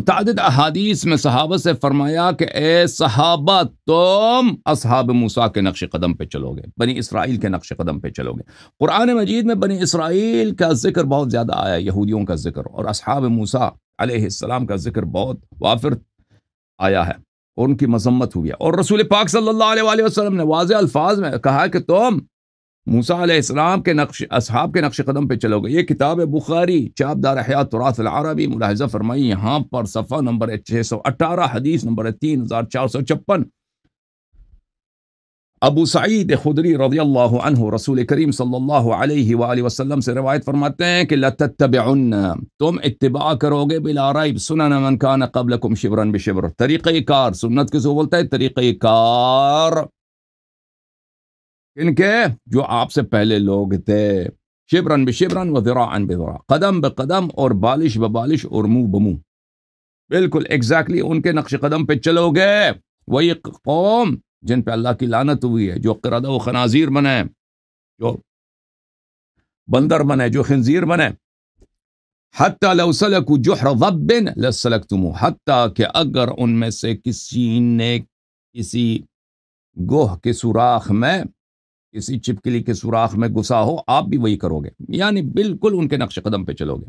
متعدد احادیث میں صحابہ سے فرمایا کہ اے صحابہ تم اصحاب موسیٰ کے نقش قدم پہ چلو گے، بنی اسرائیل کے نقش قدم پہ چلو گے۔ قرآن مجید میں بنی اسرائیل کا ذکر بہت زیادہ آیا، یہودیوں کا ذکر، اور اصحاب موسیٰ علیہ السلام کا ذکر بہت وافر آیا ہے، اور ان کی مذمت ہوئی ہے، اور رسول پاک صلی اللہ علیہ وآلہ وسلم نے واضح الفاظ میں کہا کہ تم موسیٰ علیہ السلام کے اصحاب کے نقش قدم پہ چلو گے۔ یہ کتاب بخاری چاپ دار احیاء تراث العربی، ملاحظہ فرمائی یہاں پر صفحہ نمبر 618، حدیث نمبر 3456۔ ابو سعید خدری رضی اللہ عنہ رسول کریم صلی اللہ علیہ وآلہ وسلم سے روایت فرماتے ہیں کہ لَتَتَّبِعُنَّ، تم اتباع کرو گے بلا ریب سنن من کان قبلکم شبرا بشبر، طریقہ کار، سنت کسے بولتا ہے؟ طریقہ کار ان کے جو آپ سے پہلے لوگ تھے، شبرن بشبرن و ذراعن بذراع، قدم بقدم اور بالش ببالش اور منہ بمنہ، بالکل ایگزیکٹلی ان کے نقش قدم پہ چلو گے۔ وہی قوم جن پہ اللہ کی لعنت ہوئی ہے، جو قردہ و خنازیر بنے، جو بندر بنے، جو خنزیر بنے۔ حتی لو سلکوا جحر ضب لسلکتموہ، حتیٰ کہ اگر ان میں سے کسی نے کسی گوہ کے سوراخ میں، کسی چپکلی کے سوراخ میں گھسا ہو، آپ بھی وہی کرو گے، یعنی بالکل ان کے نقش قدم پہ چلو گے۔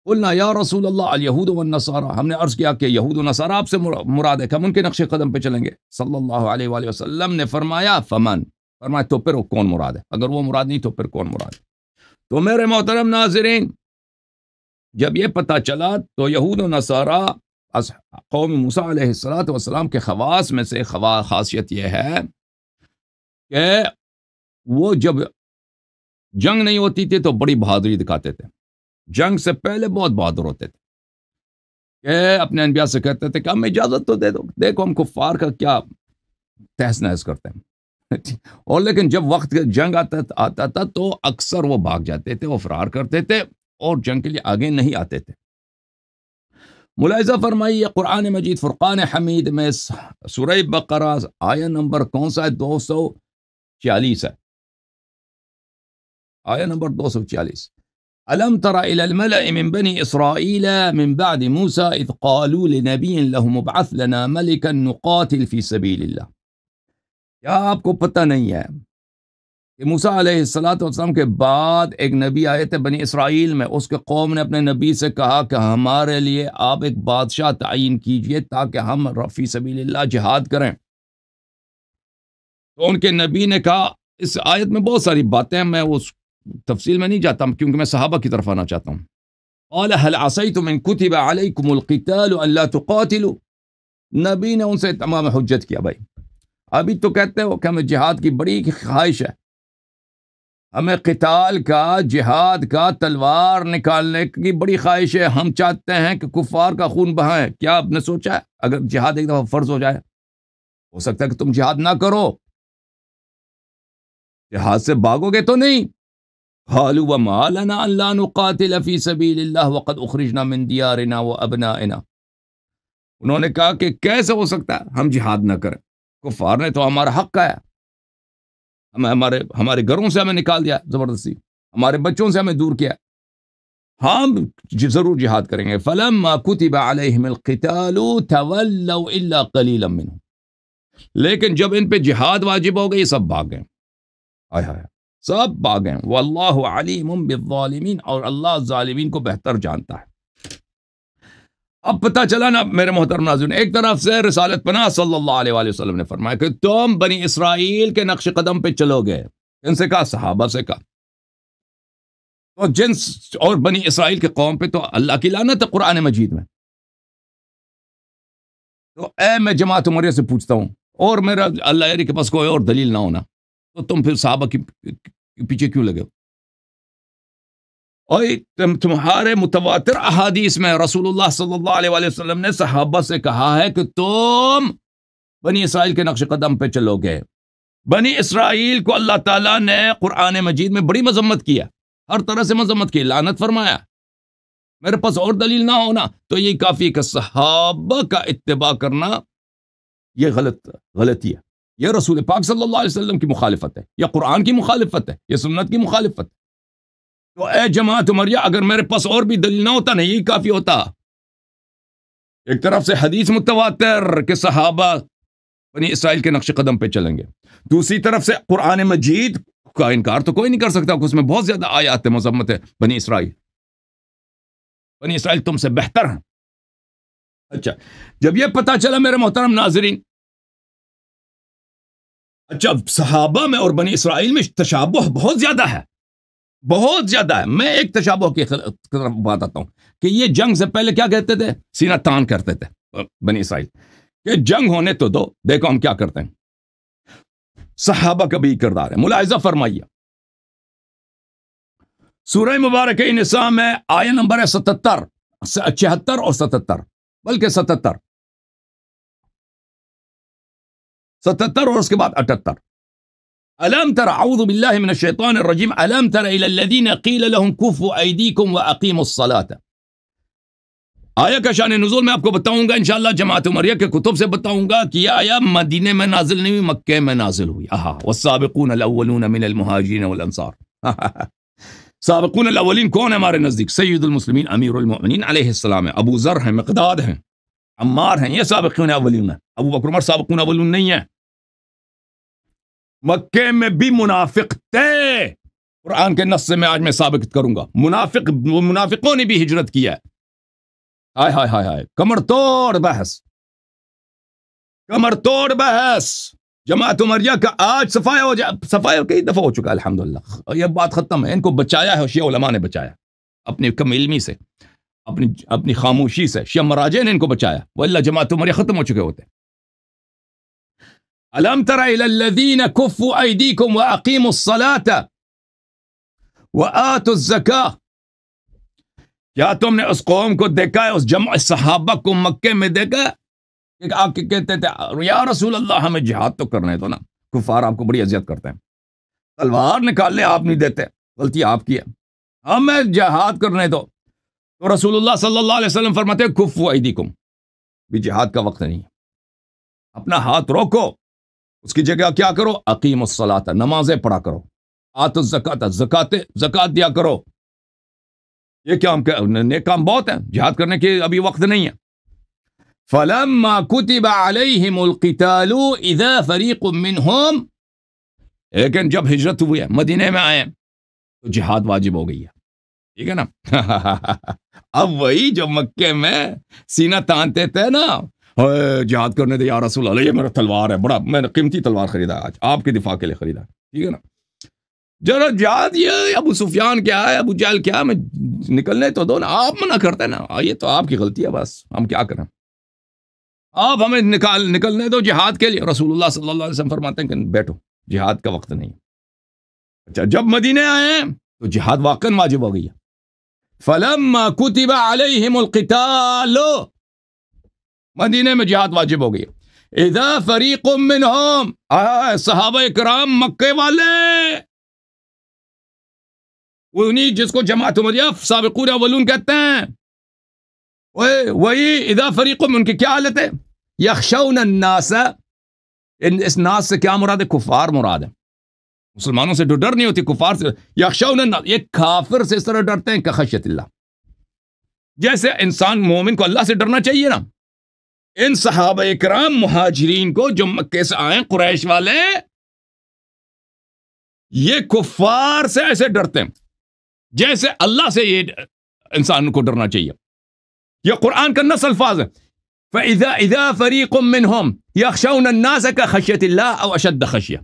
قلنا یا رسول اللہ الیہود والنصارى، ہم نے عرض کیا کہ یہود و نصارہ آپ سے مراد ہے کہ ہم ان کے نقش قدم پہ چلیں گے؟ صلی اللہ علیہ وآلہ وسلم نے فرمایا فمن، فرمایا تو پھر کون مراد ہے؟ اگر وہ مراد نہیں تو پھر کون مراد ہے؟ تو میرے محترم ناظرین، جب یہ پتہ چلا تو یہود و نصارہ قوم موسیٰ علیہ السلام کے خواص میں سے خاصیت یہ ہے کہ وہ جب جنگ نہیں ہوتی تھی تو بڑی بہادری دکھاتے تھے، جنگ سے پہلے بہت بہادر ہوتے تھے، کہ اپنے انبیاء سے کہتے تھے کہ ہمیں اجازت تو دے دو، دیکھو ہم کفار کا کیا تہس نہس کرتے ہیں۔ اور لیکن جب وقت جنگ آتا تھا تو اکثر وہ بھاگ جاتے تھے، وہ فرار کرتے تھے اور جنگ کے لیے آگے نہیں آتے تھے۔ ملاحظہ فرمائیے قرآن مجید فرقان حمید میں سورہ بقرہ آیہ نمبر کون سا ہے؟ 246 ہے، آیہ نمبر 246۔ أَلَمْ تَرَ إِلَى الْمَلَإِ مِنْ بَنِي إِسْرَائِيلَ مِنْ بَعْدِ مُوسَى إِذْ قَالُوا لِنَبِيٍّ لَهُ مُبْعَثْ لَنَا مَلِكًا نُقَاتِلْ فِي سَبِيلِ اللَّهِ، کیا آپ کو پتہ نہیں ہے کہ موسیٰ علیہ السلام کے بعد ایک نبی آئے تھے بنی اسرائیل میں، اس کے قوم نے اپنے نبی سے کہا کہ ہمارے لیے آپ ایک بادشاہ تعین کیجئے تاکہ ہم فی سبیل اللہ جہاد کریں۔ تو ان کے نبی نے کہا، اس آیت میں بہت ساری باتیں ہیں، میں اس تفصیل میں نہیں جاتا ہوں کیونکہ میں صحابہ کی طرف آنا چاہتا ہوں۔ قال هل عصيتم ان كتب عليكم القتال الا تقاتلوا، نبی نے ان سے تمام حجت کیا، بھائی ابھی تو کہتے ہو کہ ہمیں جہاد کی بڑی خواہش ہے، ہمیں قتال کا، جہاد کا، تلوار نکالنے کی بڑی خواہش ہے، ہم چاہتے ہیں کہ کفار کا خون بہائیں۔ کیا آپ نے سوچا ہے اگر جہاد ایک دفعہ فرض ہو جائے، ہو سکتا ہے کہ تم جہاد نہ کرو، جہاد سے بھاگو گے تو نہیں۔ قالوا وما لنا الا نقاتل في سبيل الله وقد اخرجنا من ديارنا وابنائنا، انہوں نے کہا کہ کیسے ہو سکتا ہے ہم جہاد نہ کریں، کفار نے تو ہمارا حق ہے، ہمارے گھروں سے ہمیں نکال دیا زبردستی، ہمارے بچوں سے ہمیں دور کیا، ہم ضرور جہاد کریں گے۔ فلما كتب عليهم القتال تولوا الا قليلا منهم، لیکن جب ان پہ جہاد واجب ہو گئی سب بھاگ گئے، ہائے ہائے سب بھاگ گئے۔ واللہ علیم بالظالمین، اور اللہ ظالمین کو بہتر جانتا ہے۔ اب پتہ چلا نا میرے محترم ناظرین، ایک طرف سے رسالت پناہ صلی اللہ علیہ وآلہ وسلم نے فرمایا کہ تم بنی اسرائیل کے نقش قدم پہ چلو گے، ان سے کہا، صحابہ سے کہا، تو جنس اور بنی اسرائیل کے قوم پہ تو اللہ کی لعنت ہے قرآن مجید میں۔ تو اے میں جماعت عمریہ سے پوچھتا ہوں، اور میرا اللہ کے پاس کوئی اور دلیل نہ ہونا تو تم پھر صحابہ کی پیچھے کیوں لگے ہو؟ اور تمہارے متواتر احادیث میں رسول اللہ صلی اللہ علیہ وآلہ وسلم نے صحابہ سے کہا ہے کہ تم بنی اسرائیل کے نقش قدم پہ چلو گے۔ بنی اسرائیل کو اللہ تعالیٰ نے قرآن مجید میں بڑی مذمت کیا، ہر طرح سے مذمت کی، لعنت فرمایا۔ میرے پاس اور دلیل نہ ہونا تو یہ کافی کہ صحابہ کا اتباع کرنا یہ غلطی ہے، یہ رسول پاک صلی اللہ علیہ وسلم کی مخالفت ہے، یا قرآن کی مخالفت ہے، یہ سنت کی مخالفت ہے۔ تو اے جماعت عمریہ، اگر میرے پاس اور بھی دلیل نہ ہوتا نہیں، یہی کافی ہوتا ایک طرف سے حدیث متواتر کہ صحابہ بنی اسرائیل کے نقش قدم پہ چلیں گے، دوسری طرف سے قرآن مجید کا انکار تو کوئی نہیں کر سکتا کہ اس میں بہت زیادہ آیات مذمت ہے بنی اسرائیل تم سے بہتر ہیں۔ اچھا، جب یہ پتا چلا میرے محترم ناظرین، اچھا صحابہ میں اور بنی اسرائیل میں تشابہ بہت زیادہ ہے، بہت زیادہ ہے۔ میں ایک تشابہ کی طرف بات آتا ہوں کہ یہ جنگ سے پہلے کیا کہتے تھے؟ سینہ تان کرتے تھے بنی اسرائیل کہ جنگ ہونے تو دو، دیکھو ہم کیا کرتے ہیں۔ صحابہ کا بھی کردار ہے، ملاحظہ فرمائیے سورہ مبارکہ نساء میں آیہ نمبر ہے 76 اور 77، بلکہ 77 اور اس کے بعد 78۔ الم تر اعوذ باللہ من الشیطان الرجیم الم تر الی الذین قیل لهم کفوا ایدیکم واقیموا الصلاۃ۔ آیا کا شان نزول میں آپ کو بتاؤں گا انشاءاللہ، جماعت عمریہ کے کتب سے بتاؤں گا کہ یہ آیا مدینے میں نازل نہیں ہوئی، مکہ میں نازل ہوئی۔ والسابقون الاولون من المہاجرین والانصار۔ سابقون الاولین کون ہے ہمارے نزدیک؟ سید المسلمین امیر المؤمنین علیہ السلام ہے، ابو ذر ہیں، مقداد ہیں، عمار ہیں، یہ سابقون اولین ہیں۔ ابو بکر عمر سابقون اولون نہیں ہیں۔ مکے میں بھی منافق تھے، قرآن کے نص سے میں آج میں ثابت کروں گا، منافقوں نے بھی ہجرت کیا ہے۔ ہائے ہائے ہائے ہائے، کمر توڑ بحث جماعت عمریہ کا آج صفایا کئی دفعہ ہو چکا ہے الحمدللہ، یہ بات ختم ہے۔ ان کو بچایا ہے شیعہ علماء نے، بچایا اپنی کم علمی سے، اپنی خاموشی سے، شیعہ مراجع نے ان کو بچایا، واللہ جماعت عمریہ ختم ہو چکے ہوتے۔ الم تر الی الذین کفوا ایدیکم واقیموا الصلاۃ وآتوا الزکاۃ۔ کیا تم نے اس قوم کو دیکھا ہے، اس جمع صحابہ کو مکے میں دیکھا کہ آ کے کہتے تھے یا رسول اللہ ہمیں جہاد تو کرنے دو نا، کفار آپ کو بڑی اذیت کرتے ہیں، تلوار نکالنے آپ نہیں دیتے، غلطی آپ کی ہے، ہمیں جہاد کرنے دو۔ تو رسول اللہ صلی اللہ علیہ وسلم فرماتے ہیں کفوا ایدیکم، بھی جہاد کا وقت نہیں ہے، اپنا ہاتھ روکو، اس کی جگہ کیا کرو؟ اقیموا الصلاۃ، نمازیں پڑھا کرو، آتوا الزکاۃ، زکات دیا کرو۔ یہ کیا نیک کام بہت ہیں، جہاد کرنے کے ابھی وقت نہیں ہے۔ فلما كتب عليهم القتال اذا فريق منهم، لیکن جب ہجرت ہوئی ہے، مدینے میں آئے تو جہاد واجب ہو گئی ہے، ٹھیک ہے نا؟ اب وہی جو مکے میں سینہ تانتے تھے نا، جہاد کرنے دے یا رسول اللہ، یہ میرا تلوار ہے، بڑا میں نے قیمتی تلوار خریدا آج آپ کے دفاع کے لیے خریدا، ٹھیک ہے نا؟ ذرا جہاد یہ ابو سفیان کیا ہے، ابو جہل کیا ہے، میں نکلنے تو دو نا، آپ منع کرتے نا، یہ تو آپ کی غلطی ہے، بس ہم کیا کریں، آپ ہمیں نکلنے دو جہاد کے لیے۔ رسول اللہ صلی اللہ علیہ وسلم فرماتے ہیں کہ بیٹھو، جہاد کا وقت نہیں۔ اچھا جب مدینے آئے تو جہاد واقعا واجب ہو گئی ہے۔ فلما كتب عليهم القتال، مدینے میں جہاد واجب ہو گئی۔ اذا فریق منہم، صحابہ کرام مکے والے، انہی جس کو جماعت عمریہ سابقون اولون کہتے ہیں، وہی اذا فریق، ان کی کیا حالت ہے؟ یخشون الناس، اس ناس سے کیا مراد ہے؟ کفار مراد ہے، مسلمانوں سے ڈر نہیں ہوتی، کفار سے۔ یخشون الناس، یہ کافر سے اس طرح ڈرتے ہیں کہ خشیت اللہ، جیسے انسان مومن کو اللہ سے ڈرنا چاہیے نا، ان صحابہ کرام مہاجرین کو جو مکے سے آئے قریش والے، یہ کفار سے ایسے ڈرتے ہیں جیسے اللہ سے یہ انسان کو ڈرنا چاہیے۔ یہ قرآن کا نص الفاظ ہے، فَإِذَا فَرِيقٌ مِّنْهُمْ يَخْشَوْنَ النَّاسَ كَخَشْيَةِ اللَّهِ أَوْ أَشَدَّ خَشْيَةً۔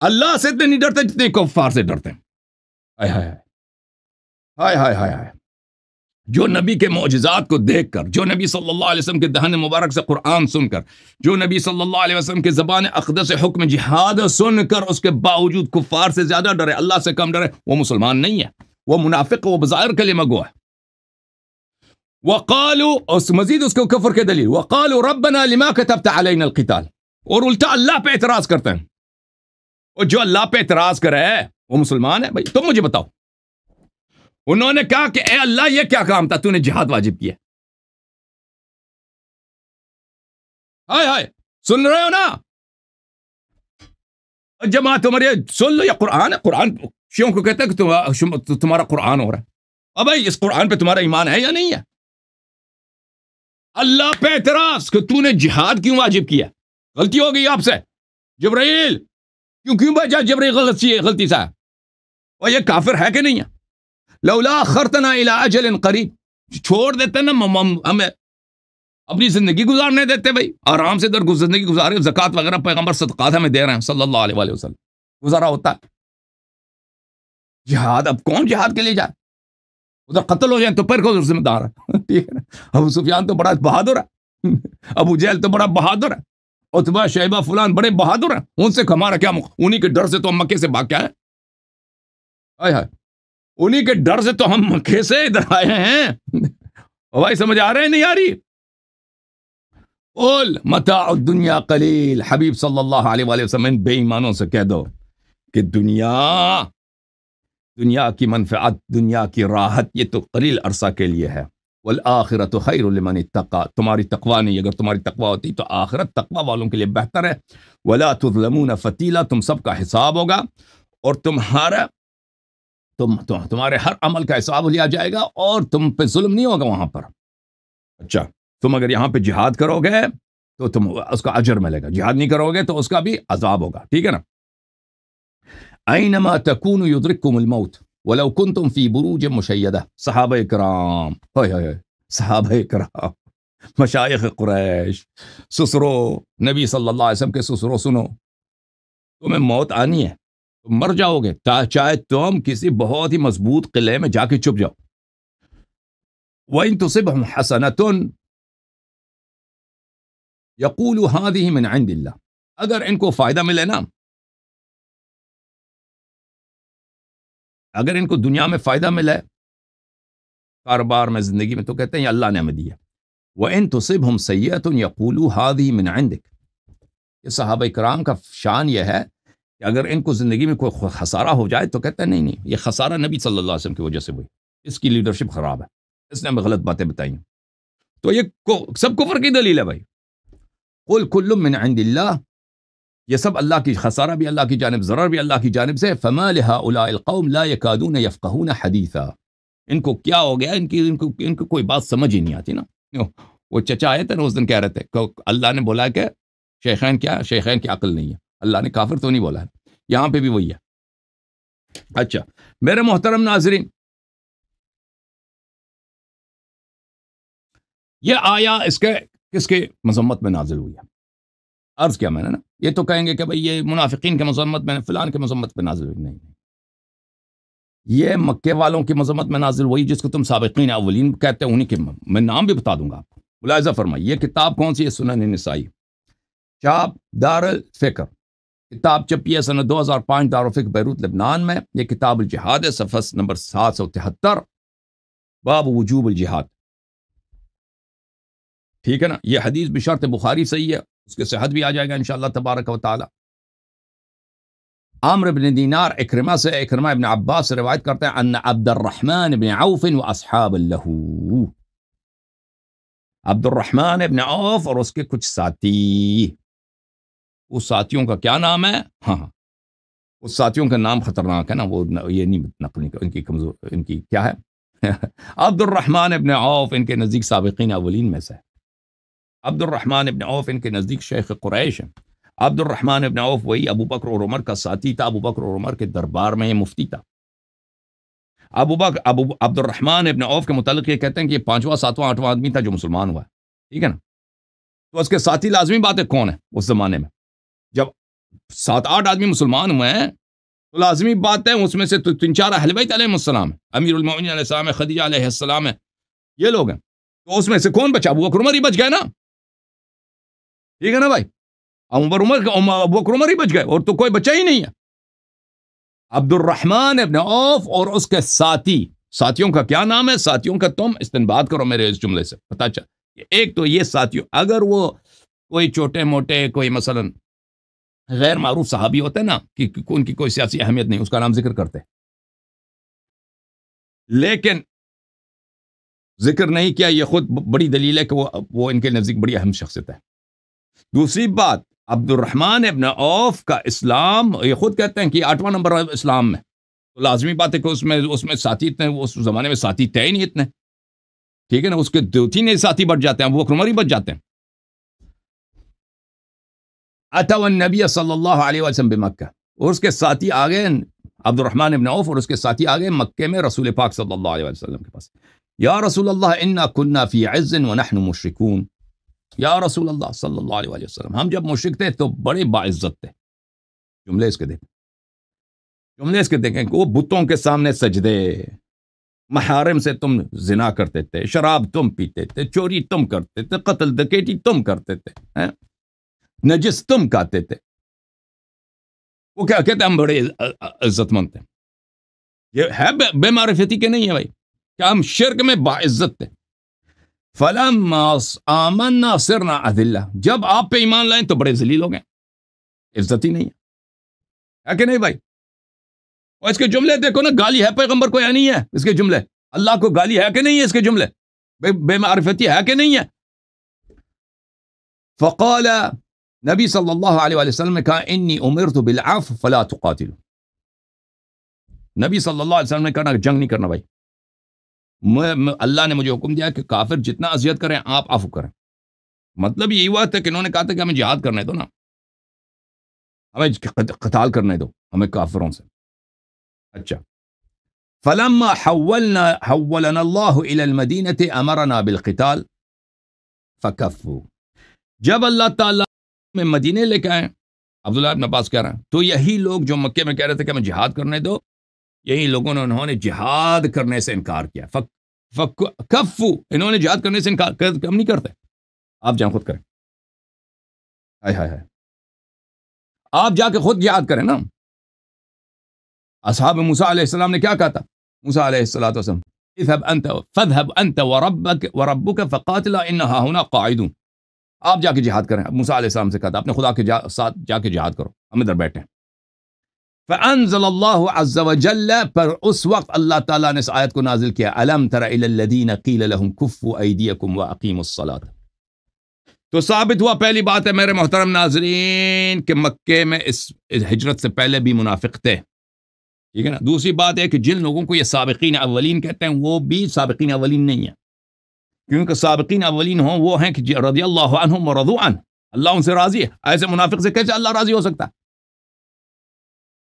اللہ سے اتنے نہیں ڈرتے جتنے کفار سے ڈرتے ہیں۔ ہائے ہائے ہائے ہائے ہائے ہائے، جو نبی کے معجزات کو دیکھ کر، جو نبی صلی اللہ علیہ وسلم کے دہن مبارک سے قرآن سن کر، جو نبی صلی اللہ علیہ وسلم کے زبان اقدس حکم جہاد سن کر اس کے باوجود کفار سے زیادہ ڈرے، اللہ سے کم ڈرے، وہ مسلمان نہیں ہے، وہ منافق، وہ بظاہر کلمہ گو ہے۔ وقالوا، اس مزید اس کو کفر کے دلیل، وقالوا ربنا لما كتبت علينا القتال، اور الٹا اللہ پہ اعتراض کرتے ہیں، اور جو اللہ پہ اعتراض کرے وہ مسلمان ہے؟ بھائی تم مجھے بتاؤ، انہوں نے کہا کہ اے اللہ یہ کیا کام تھا، تو نے جہاد واجب کیا؟ ہائے ہائے، سن رہے ہو نا جماعت عمریہ؟ سن لو، یہ قرآن ہے، قرآن شیعوں کو کہتا ہے کہ تمہارا قرآن ہو رہا ہے، اب بھائی اس قرآن پہ تمہارا ایمان ہے یا نہیں ہے؟ اللہ پہ اعتراض کہ تو نے جہاد کیوں واجب کیا؟ غلطی ہو گئی آپ سے جبرائیل، کیوں بھیجا جبرائیل غلطی سے؟ اور یہ کافر ہے کہ نہیں ہے؟ لولا اخرتنا الى اجل قریب، چھوڑ دیتے نا ہمیں اپنی زندگی گزارنے دیتے، بھائی آرام سے در زندگی گزارے، زکوٰۃ وغیرہ پیغمبر صدقات ہمیں دے رہے ہیں صلی اللہ علیہ وسلم، گزارا ہوتا ہے۔ جہاد اب کون جہاد کے لیے جائے؟ ادھر قتل ہو جائیں تو پھر کو ذمہ دار ہے، ٹھیک ہے نا؟ ابو سفیان تو بڑا بہادر ہے، ابو جہل تو بڑا بہادر ہے، عتبہ شیبہ فلان بڑے بہادر ہیں، ان سے ہمارا کیا انہی کے ڈر سے تو ہم مکے سے بھاگ کے آئے، ہائے ہائے، انہی کے ڈر سے تو ہم مکے سے ادھر آئے ہیں۔ بھائی سمجھ آ رہے ہیں نہیں آ رہی؟ قل متاع الدنیا قلیل، حبیب صلی اللہ علیہ وآلہ وسلم ان بے ایمانوں سے کہہ دو کہ دنیا کی منفعت، دنیا کی راحت یہ تو قلیل عرصہ کے لیے ہے، والآخرۃ خیر لمن اتقى، تمہاری تقوی نہیں، اگر تمہاری تقوی ہوتی تو آخرت تقوی والوں کے لیے بہتر ہے، ولا تظلمون فتیلا، تم سب کا حساب ہوگا اور تمہارے ہر عمل کا حساب لیا جائے گا اور تم پہ ظلم نہیں ہوگا وہاں پر۔ اچھا تم اگر یہاں پہ جہاد کرو گے تو تم اس کا اجر ملے گا، جہاد نہیں کرو گے تو اس کا بھی عذاب ہوگا، ٹھیک ہے نا؟ اینما تکونوا یدرککم الموت ولو کنتم فی بروج مشیدہ، صحابہ کرام، صحابہ کرام، مشایخ قریش، سسرو نبی صلی اللہ علیہ وسلم کے سسرو، سنو تمہیں موت آنی ہے، تم مر جاؤ گے، چاہے تم کسی بہت ہی مضبوط قلعے میں جا کے چھپ جاؤ۔ وَإِن تُصِبْهُمْ حَسَنَةٌ يَقُولُوا هَذِهِ مِنْ عِنْدِ اللَّهِ، اگر ان کو فائدہ ملے نا، اگر ان کو دنیا میں فائدہ ملے، کاروبار میں، زندگی میں، تو کہتے ہیں یہ اللہ نے ہمیں دیا۔ وَإِن تُصِبْهُمْ سَيِّئَةٌ يَقُولُوا هَذِهِ مِنْ عِنْدِكَ، یہ صحابہ کرام کا شان یہ ہے کہ اگر ان کو زندگی میں کوئی خسارہ ہو جائے تو کہتے ہیں نہیں یہ خسارہ نبی صلی اللہ علیہ وسلم کی وجہ سے ہوئی، اس کی لیڈرشپ خراب ہے، اس نے ہمیں غلط باتیں بتائی ہیں، تو یہ سب کفر کی دلیل ہے بھائی۔ قل کل من عند اللہ، یہ سب اللہ کی، خسارہ بھی اللہ کی جانب، ضرر بھی اللہ کی جانب سے۔ فما لهؤلاء القوم لا يكادون يفقهون حدیثا، ان کو کیا ہو گیا، ان کو کوئی بات سمجھ ہی نہیں آتی نا۔ وہ چچا آئے تھے نا اس دن کہہ رہے تھے کہ اللہ نے بولا کہ شیخین کی عقل نہیں ہے، اللہ نے کافر تو نہیں بولا ہے، یہاں پہ بھی وہی ہے۔ اچھا میرے محترم ناظرین، یہ آیا کس کے مذمت میں نازل ہوئی ہے؟ عرض کیا میں نے نا، یہ تو کہیں گے کہ بھئی یہ منافقین کے مذمت میں، فلان کے مذمت میں نازل ہوئی، نہیں، یہ مکے والوں کی مذمت میں نازل ہوئی، جس کو تم سابقین اولین کہتے ہیں، انہیں کے میں نام بھی بتا دوں گا آپ کو۔ ملاحظہ فرمائیے، یہ کتاب کون سی ہے؟ سنن نسائی، چاپ دار الفکر، کتاب چھپی ہے سنہ 2005 دارالفکر بیروت لبنان میں۔ یہ کتاب الجہاد ہے، صفحہ نمبر 773، باب وجوب الجہاد، ٹھیک ہے نا؟ یہ حدیث بشرط بخاری صحیح ہے، اس کے صحت بھی آ جائے گا انشاءاللہ تبارک و تعالی۔ عامر بن دینار اکرمہ سے، اکرمہ ابن عباس سے روایت کرتے ہیں ان عبد الرحمن بن عوف واصحاب له، عبد الرحمن ابن عوف اور اس کے کچھ ساتھی، اس ساتھیوں کا کیا نام ہے؟ ہاں اس ساتھیوں کا نام خطرناک ہے نا، وہ یہ نہیں نقل نہیں، ان کی کمزور، ان کی کیا ہے؟ عبد الرحمن ابن عوف ان کے نزدیک سابقین اولین میں سے، عبد الرحمن ابن عوف ان کے نزدیک شیخ قریش ہیں۔ عبد الرحمن ابن عوف وہی ابو بکر اور عمر کا ساتھی تھا، ابو بکر اور عمر کے دربار میں یہ مفتی تھا۔ عبد الرحمن ابن عوف کے متعلق یہ کہتے ہیں کہ یہ 5واں 7واں 8واں آدمی تھا جو مسلمان ہوا ہے، ٹھیک ہے نا؟ تو اس کے ساتھی لازمی بات ہے کون ہے اس زمانے میں، جب 7-8 آدمی مسلمان ہوئے ہیں تو لازمی بات ہے اس میں سے تو 3-4 اہل بیت علیہ السلام ہے، امیر المومنین علیہ السلام ہے، خدیجہ علیہ السلام ہے، یہ لوگ ہیں، تو اس میں سے کون بچا؟ ابو بکر عمر ہی بچ گئے نا، ٹھیک ہے نا بھائی؟ ابو بکر عمر ہی بچ گئے اور تو کوئی بچا ہی نہیں ہے۔ عبد الرحمن ابن عوف اور اس کے ساتھیوں کا کیا نام ہے؟ ساتھیوں کا تم استنباط کرو میرے اس جملے سے پتہ چل، ایک تو یہ ساتھیوں، اگر وہ کوئی چھوٹے موٹے کوئی مثلا غیر معروف صحابی ہوتے ہیں نا کہ ان کی کوئی سیاسی اہمیت نہیں، اس کا نام ذکر کرتے، لیکن ذکر نہیں کیا، یہ خود بڑی دلیل ہے کہ وہ ان کے نزدیک بڑی اہم شخصیت ہے۔ دوسری بات، عبد الرحمن ابن عوف کا اسلام، یہ خود کہتے ہیں کہ 8واں نمبر اسلام میں، تو لازمی بات ہے کہ اس میں ساتھی اتنے، اس زمانے میں ساتھی تھے ہی نہیں اتنے، ٹھیک ہے نا, اس کے 2-3 ساتھی بچ جاتے ہیں, ابو بکر عمر ہی بچ جاتے ہیں. اتوا النبی صلی اللہ علیہ وسلم بمکہ, اور اس کے ساتھی آ گئے عبد الرحمن ابن عوف اور اس کے ساتھی آ گئے مکے میں رسول پاک صلی اللہ علیہ وسلم کے پاس. یا رسول اللہ انا كنا فی عز ونحن مشرکون. یا رسول اللہ صلی اللہ علیہ وسلم, ہم جب مشرک تھے تو بڑے باعزت تھے. جملے اس کے دیکھیں کہ وہ بتوں کے سامنے سجدے, محارم سے تم زنا کرتے تھے, شراب تم پیتے تھے, چوری تم کرتے تھے, قتل ڈکیتی تم کرتے تھے, نجس تم کھاتے تھے. وہ کیا کہتے ہیں, ہم بڑے عزت مند تھے. یہ ہے بے معرفتی کے نہیں ہے بھائی, کہ ہم شرک میں باعزت تھے. فلما آمنا صرنا اذلہ, جب آپ پہ ایمان لائیں تو بڑے ذلیل ہو گئے, عزت ہی نہیں ہے کہ نہیں بھائی. اور اس کے جملے دیکھو نا, گالی ہے پیغمبر کو یا نہیں ہے اس کے جملے, اللہ کو گالی ہے کہ نہیں ہے اس کے جملے, بے معرفتی ہے کہ نہیں ہے. فقال, نبی صلی اللہ علیہ وسلم نے کہا, انی امرت بالعفو فلا تقاتلوا. نبی صلی اللہ علیہ وسلم نے کہا جنگ نہیں کرنا بھائی, اللہ نے مجھے حکم دیا کہ کافر جتنا اذیت کریں آپ عفو کریں. مطلب یہی ہوا تھا کہ انہوں نے کہا تھا کہ ہمیں جہاد کرنے دو نا, ہمیں قتال کرنے دو ہمیں کافروں سے. اچھا, فلما حولنا اللہ الى المدینہ امرنا بالقتال فکفوا. جب اللہ تعالیٰ میں مدینے لے کے آئے, عبداللہ ابن عباس کہہ رہے ہیں, تو یہی لوگ جو مکے میں کہہ رہے تھے کہ ہمیں جہاد کرنے دو, یہی لوگوں نے انہوں نے جہاد کرنے سے انکار کیا. کفو, انہوں نے جہاد کرنے سے انکار کر, ہم نہیں کرتے, آپ جا خود کریں. ہائے آپ جا کے خود جہاد کریں نا. اصحاب موسیٰ علیہ السلام نے کیا کہا تھا, موسیٰ علیہ السلام, فاذهب انت وربك فقاتلا انها هنا قاعدون. آپ جا کے جہاد کریں. موسیٰ علیہ السلام سے کہا تھا اپنے خدا کے ساتھ جا کے جہاد کرو, ہم ادھر بیٹھے ہیں. فانزل اللہ عز وجل, پر اس وقت اللہ تعالیٰ نے اس آیت کو نازل کیا, الم تر الی الذین قیل لهم کفوا ایدیکم واقیموا الصلاۃ. تو ثابت ہوا پہلی بات ہے میرے محترم ناظرین کہ مکے میں اس ہجرت سے پہلے بھی منافق تھے, ٹھیک ہے نا. دوسری بات ہے کہ جن لوگوں کو یہ سابقین اولین کہتے ہیں وہ بھی سابقین اولین نہیں ہیں, کیونکہ سابقین اولین ہوں وہ ہیں کہ رضی اللہ عنہم ورضوا عنہ, اللہ ان سے راضی ہے. ایسے منافق سے کیسے اللہ راضی ہو سکتا ہے,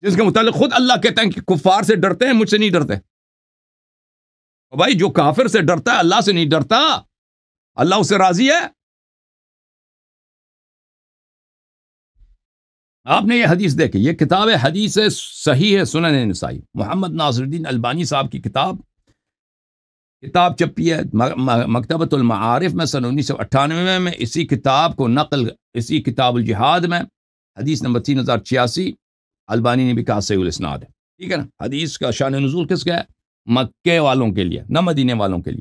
جس کے متعلق خود اللہ کہتے ہیں کہ کفار سے ڈرتے ہیں, مجھ سے نہیں ڈرتے. بھائی جو کافر سے ڈرتا ہے اللہ سے نہیں ڈرتا, اللہ اس سے راضی ہے. آپ نے یہ حدیث دیکھی, یہ کتاب حدیث صحیح ہے سنن نسائی, محمد ناصر الدین البانی صاحب کی کتاب چھپی ہے مکتبۃ المعارف میں سن 1998 میں. اسی کتاب کو نقل اسی کتاب الجہاد میں حدیث نمبر 3086 البانی نے بھی کہا صحیح الاسناد ہے, ٹھیک ہے نا. حدیث کا شان نزول کس کا ہے, مکے والوں کے لیے نہ مدینے والوں کے لیے.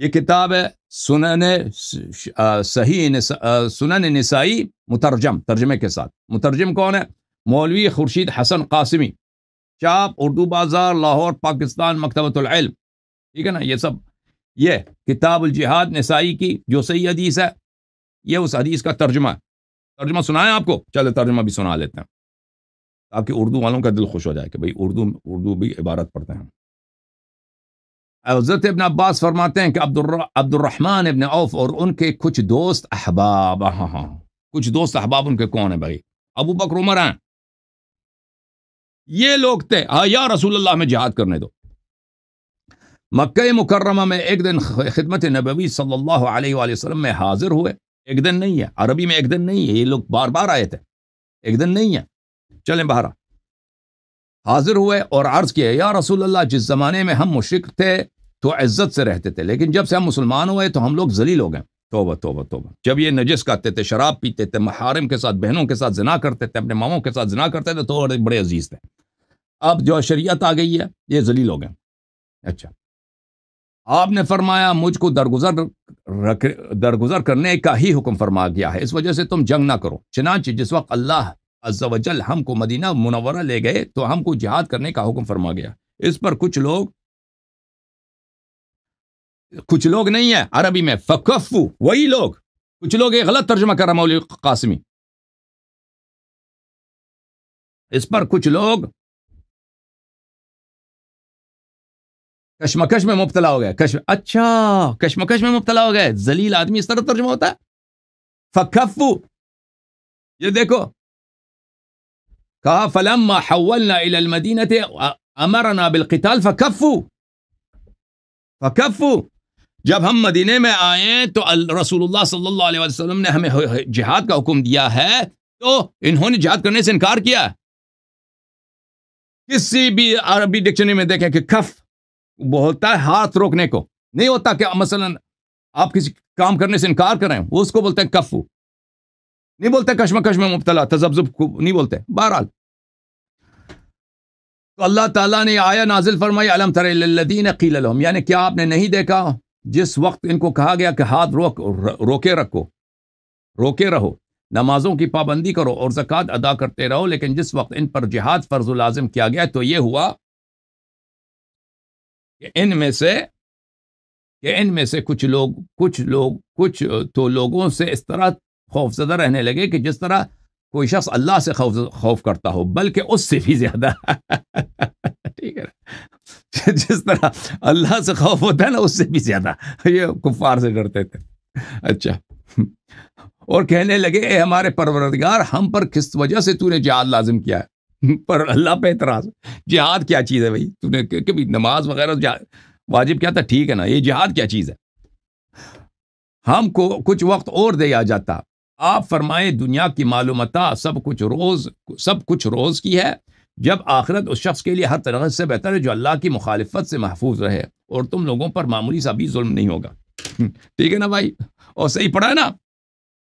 یہ کتاب ہے سنن نسائی مترجم, ترجمے کے ساتھ. مترجم کون ہے, مولوی خورشید حسن قاسمی, چاپ اردو بازار لاہور پاکستان مکتبۃ العلم, ٹھیک ہے نا. یہ سب یہ کتاب الجہاد نسائی کی جو صحیح حدیث ہے, یہ اس حدیث کا ترجمہ ہے. ترجمہ سنائیں آپ کو, چلے ترجمہ بھی سنا لیتے ہیں تاکہ اردو والوں کا دل خوش ہو جائے کہ بھئی اردو بھی عبارت پڑھتے ہیں. حضرت ابن عباس فرماتے ہیں کہ عبد الرحمن ابن عوف اور ان کے کچھ دوست احباب, کچھ دوست احباب ان کے کون ہیں بھائی, ابو بکر عمر ہیں, یہ لوگ تھے. یا رسول اللہ میں جہاد کرنے دو. مکہ مکرمہ میں ایک دن خدمت نبوی صلی اللہ علیہ وآلہ وسلم میں حاضر ہوئے. ایک دن نہیں ہے, عربی میں ایک دن نہیں ہے, یہ لوگ بار بار آئے تھے, ایک دن نہیں ہے. چلیں باہر حاضر ہوئے اور عرض کیا, یا رسول اللہ جس زمانے میں ہم مشرک تھے تو عزت سے رہتے تھے, لیکن جب سے ہم مسلمان ہوئے تو ہم لوگ ذلیل ہو گئے. توبہ توبہ توبہ. جب یہ نجس کھاتے تھے, شراب پیتے تھے, محارم کے ساتھ بہنوں کے ساتھ زنا کرتے تھے, اپنے ماموں کے ساتھ زنا کرتے تھے تو بڑے عزیز تھے. اب جو شریعت آ گئی ہے یہ ذلیل ہو گئے. اچھا, آپ نے فرمایا مجھ کو درگزر کرنے کا ہی حکم فرما گیا ہے, اس وجہ سے تم جنگ نہ کرو. چنانچہ جس وقت اللہ عز و جل ہم کو مدینہ منورہ لے گئے تو ہم کو جہاد کرنے کا حکم فرما گیا. اس پر کچھ لوگ نہیں ہے عربی میں, فکفو, وہی لوگ, کچھ لوگ یہ غلط ترجمہ کر رہا مولوی قاسمی. اس پر کچھ لوگ کشمکش میں مبتلا ہو گئے. اچھا کشمکش میں مبتلا ہو گئے. ذلیل آدمی اس طرح ترجمہ ہوتا ہے. فکفو، یہ دیکھو کہا فلما حولنا الى المدینہ امرنا بالقتال فکفو. جب ہم مدینے میں آئے تو رسول اللہ صلی اللہ علیہ وسلم نے ہمیں جہاد کا حکم دیا ہے تو انہوں نے جہاد کرنے سے انکار کیا. کسی بھی عربی ڈکشنری میں دیکھیں کہ کف بولتا ہے ہاتھ روکنے کو، نہیں ہوتا کہ مثلا آپ کسی کام کرنے سے انکار کریں وہ اس کو بولتے ہیں کفو، نہیں بولتے کشمکش میں مبتلا تذبذب کو نہیں بولتے. بہرحال تو اللہ تعالیٰ نے آیا نازل فرمائی الم تر الی الذین قیل لهم، یعنی کیا آپ نے نہیں دیکھا جس وقت ان کو کہا گیا کہ ہاتھ روکے رہو، نمازوں کی پابندی کرو اور زکوٰۃ ادا کرتے رہو، لیکن جس وقت ان پر جہاد فرض و لازم کیا گیا تو یہ ہوا کہ ان میں سے کچھ لوگوں سے اس طرح خوف زدہ رہنے لگے کہ جس طرح کوئی شخص اللہ سے خوف کرتا ہو، بلکہ اس سے بھی زیادہ. ٹھیک ہے، جس طرح اللہ سے خوف ہوتا ہے نا اس سے بھی زیادہ یہ کفار سے ڈرتے تھے. اچھا، اور کہنے لگے اے ہمارے پروردگار ہم پر کس وجہ سے تو نے جہاد لازم کیا ہے؟ پر اللہ پہ اعتراض، جہاد کیا چیز ہے بھائی؟ تو نے کبھی نماز وغیرہ واجب کیا تھا، ٹھیک ہے نا، یہ جہاد کیا چیز ہے؟ ہم کو کچھ وقت اور دیا جاتا. آپ فرمائیں دنیا کی معلومات سب کچھ روز کی ہے، جب آخرت اس شخص کے لیے ہر طرح سے بہتر ہے جو اللہ کی مخالفت سے محفوظ رہے، اور تم لوگوں پر معمولی سا بھی ظلم نہیں ہوگا. ٹھیک ہے نا بھائی؟ اور صحیح پڑھا ہے نا؟